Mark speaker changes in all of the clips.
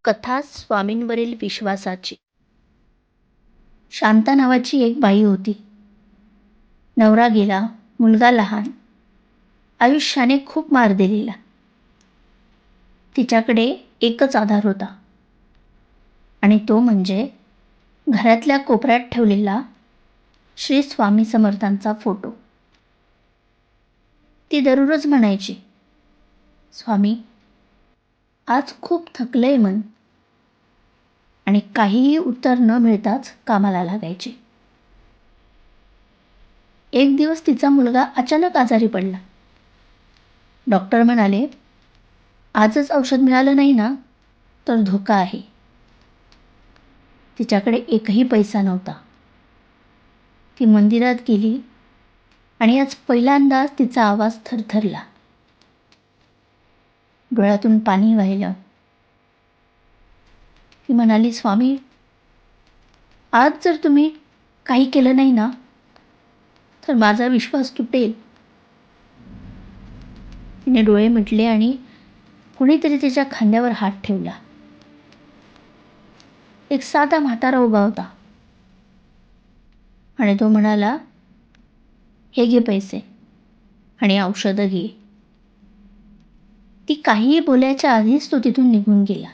Speaker 1: कथा स्वामींवरील विश्वासाची. शांता नावाची एक बाई होती. नवरा गेला, मुलगा लहान, आयुष्याने खूप मार दिलेला. तिच्याकडे एकच आधार होता आणि तो म्हणजे घरातल्या कोपऱ्यात ठेवलेला श्री स्वामी समर्थांचा फोटो. ती दररोज म्हणायची, स्वामी, आज खूप थकलंय मन, आणि काहीही उत्तर न मिळताच कामाला लागायचे. एक दिवस तिचा मुलगा अचानक आजारी पडला. डॉक्टर म्हणाले, आजच औषध मिळालं नाही ना तर धोका आहे. तिच्याकडे एकही पैसा नव्हता. ती मंदिरात गेली आणि आज पहिल्यांदाच तिचा आवाज थरथरला. डोळ्यातून पाणी वाहिलं. ती म्हणाली, स्वामी, आज जर तुम्ही काही केलं नाही ना तर माझा विश्वास तुटेल. तिने डोळे मिटले आणि कुणीतरी तिच्या खांद्यावर हात ठेवला. एक साधा म्हातारा उभा होता आणि तो म्हणाला, हे घे पैसे आणि औषधं घे. ती काहीही बोलायच्या आधीच तो तिथून निघून गेला.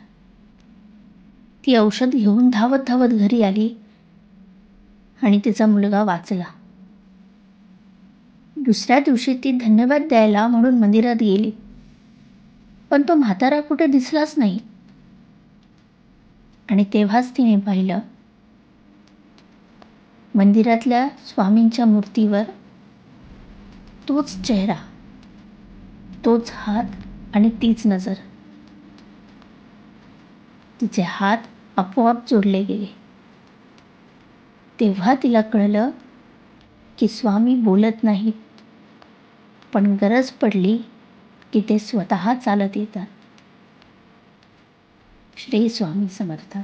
Speaker 1: ती औषध घेऊन धावत धावत घरी आली आणि तिचा मुलगा वाचला. दुसऱ्या दिवशी ती धन्यवाद द्यायला म्हणून मंदिरात गेली, पण तो म्हातारा कुठे दिसलाच नाही. आणि तेव्हाच तिने पाहिलं, मंदिरातल्या स्वामींच्या मूर्तीवर तोच चेहरा, तोच हात आणि तीच नजर. तिचे हात आपोआप जोडले गेले. तेव्हा तिला कळलं की स्वामी बोलत नाहीत, पण गरज पडली की ते स्वतः चालत येतात. श्री स्वामी समर्थ.